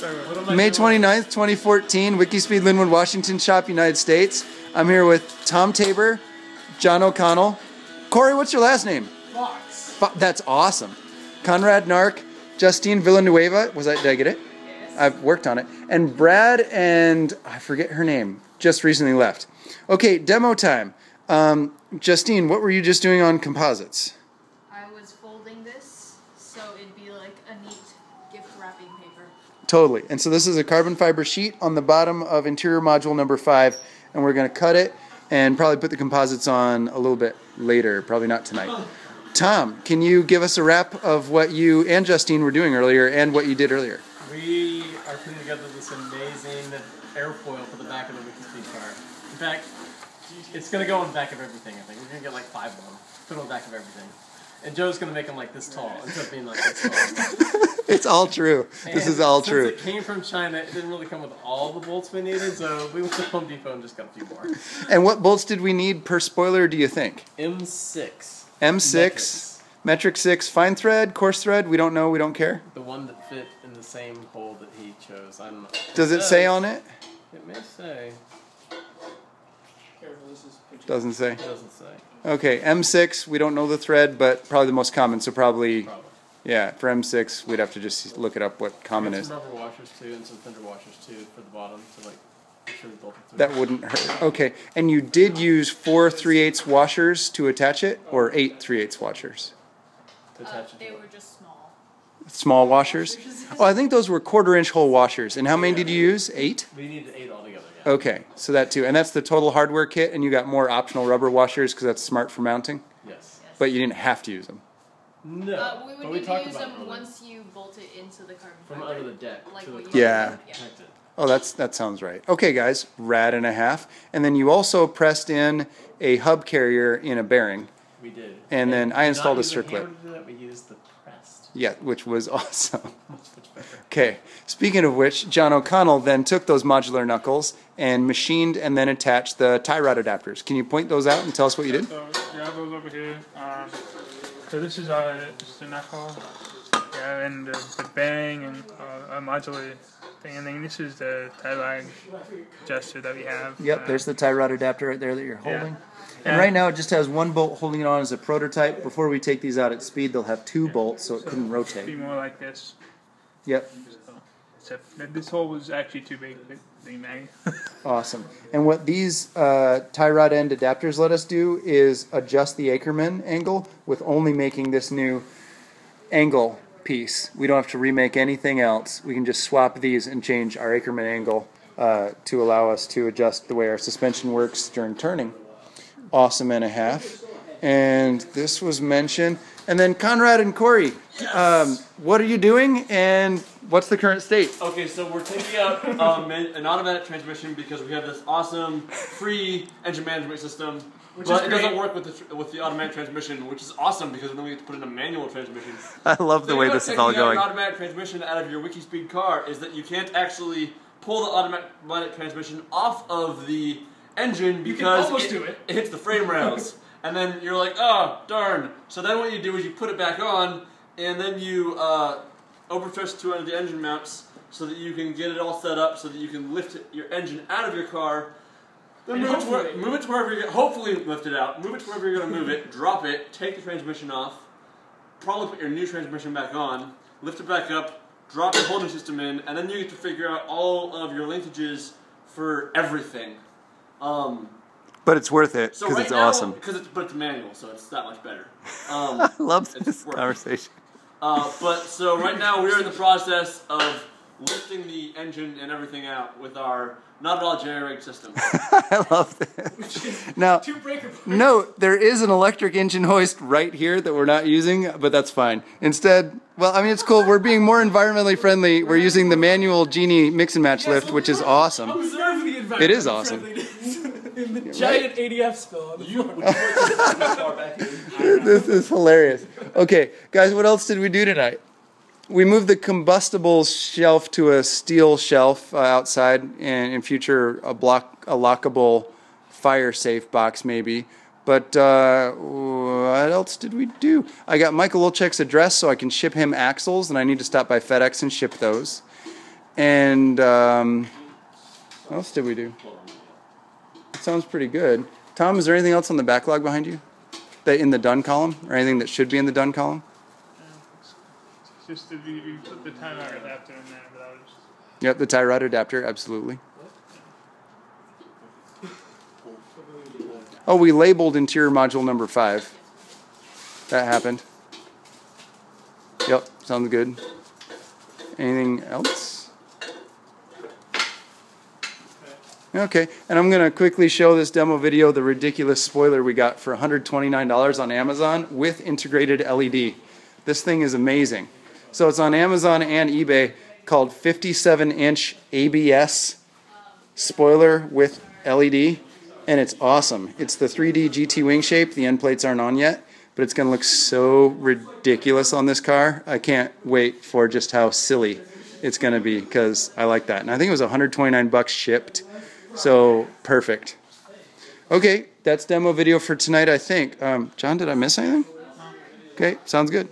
May 29th, 2014, WIKISPEED Lynnwood, Washington shop, United States. I'm here with Tom Tabor, John O'Connell. Corey, what's your last name? Fox. That's awesome. Conrad Nark, Justine Villanueva. Did I get it? Yes. I've worked on it. And Brad and I forget her name. Just recently left. Okay, demo time. Justine, what were you just doing on composites? I was folding this so it'd be like a neat gift wrapping paper. Totally. And so this is a carbon fiber sheet on the bottom of interior module number 5, and we're going to cut it and probably put the composites on a little bit later, probably not tonight. Tom, can you give us a wrap of what you and Justine were doing earlier and what you did earlier? We are putting together this amazing airfoil for the back of the WIKISPEED car. In fact, it's going to go on the back of everything, I think. We're going to get like 5 of them, put on the back of everything. And Joe's going to make them like this tall, instead of being like this tall. It's all true. This is all true. Since it came from China, it didn't really come with all the bolts we needed, so we went to Home Depot and just got a few more. And what bolts did we need per spoiler, do you think? M6. M6, metric 6, fine thread, coarse thread, we don't know, we don't care. The one that fit in the same hole that he chose. I don't know. Does it say on it? It may say. Doesn't say. It doesn't say. Okay, M6, we don't know the thread, but probably the most common, so probably. Yeah, for M6, we'd have to just look it up what common is. Some rubber washers too, and some fender washers too for the bottom to like make sure the bolt is through. That wouldn't hurt. Okay, and you did use 4 3/8 washers to attach it, or 8 3/8 washers? To attach it. They were just small. Small washers? Oh, I think those were 1/4-inch hole washers. And how many did you use? 8? We needed 8 altogether. Yeah. Okay, so that too. And that's the total hardware kit, and you got more optional rubber washers because that's smart for mounting? Yes. But you didn't have to use them. No. We but would need talked to use about them once you bolt it into the carbon from fiber. under the deck. Like to what the you Yeah. did. protect it. Oh, that sounds right. Okay, guys, rad and a half. And then you also pressed in a hub carrier in a bearing. We did. And then I installed a Not using circlip. hammer to do that, we used the pressed. Yeah, which was awesome. Much better. Okay, speaking of which, John O'Connell then took those modular knuckles and machined and then attached the tie rod adapters. Can you point those out and tell us what you did? So you have those over here. So this is just a knuckle, yeah, and the bearing and a modular thing, and then this is the tie rod adjuster that we have. Yep, there's the tie rod adapter right there that you're holding. Yeah. And right now it just has 1 bolt holding it on as a prototype. Before we take these out at speed, they'll have 2 bolts so it couldn't Be rotate. more like this. Yep, So, except that this hole was actually too big, but they mag. awesome. And what these tie rod end adapters let us do is adjust the Ackerman angle with only making this new angle piece. We don't have to remake anything else. We can just swap these and change our Ackerman angle to allow us to adjust the way our suspension works during turning. Awesome and a half. And this was mentioned. And then Conrad and Corey, what are you doing and what's the current state? Okay, so we're taking out an automatic transmission because we have this awesome free engine management system, but it doesn't work with the automatic transmission, which is awesome because then we get to put in a manual transmission. I love the way this is all going. Taking out an automatic transmission out of your WIKISPEED car is that you can't actually pull the automatic transmission off of the engine because it hits the frame rails. And then you're like, oh, darn. So then what you do is you put it back on, and then you overstress 2 under the engine mounts so that you can get it all set up so that you can lift your engine out of your car. Then move it to wherever you're hopefully lift it out. Move it to wherever you're going to move it. Drop it. Take the transmission off. Probably put your new transmission back on. Lift it back up. Drop your holding system in, and then you get to figure out all of your linkages for everything. But it's worth it because it's awesome. But it's manual, so it's that much better. I love this conversation. But so right now we're in the process of lifting the engine and everything out with our not at all jerry-rigged system. I love this. Now, note, there is an electric engine hoist right here that we're not using, but that's fine. Instead, well, I mean, it's cool. We're being more environmentally friendly. We're using the manual Genie mix and match lift, which is awesome. Observe the environment. It is awesome. In the giant ADF spill on the floor. This is hilarious. Okay, guys, what else did we do tonight? We moved the combustibles shelf to a steel shelf outside, and in future a lockable fire-safe box maybe. But what else did we do? I got Michael Olchek's address so I can ship him axles, and I need to stop by FedEx and ship those. And what else did we do? It sounds pretty good. Tom, is there anything else on the backlog behind you? That in the done column? Or anything that should be in the done column? Just that you put the tie rod adapter in there, but I was... Yep, the tie rod adapter, absolutely. Oh, we labeled interior module number 5. That happened. Yep, sounds good. Anything else? Okay, and I'm going to quickly show this demo video, the ridiculous spoiler we got for $129 on Amazon with integrated LED. This thing is amazing. So it's on Amazon and eBay, called 57-inch ABS spoiler with LED, and it's awesome. It's the 3D GT wing shape. The end plates aren't on yet, but it's going to look so ridiculous on this car. I can't wait for just how silly it's going to be, because I like that. And I think it was $129 shipped, so perfect. Okay, that's demo video for tonight, I think. John, did I miss anything? Okay, sounds good.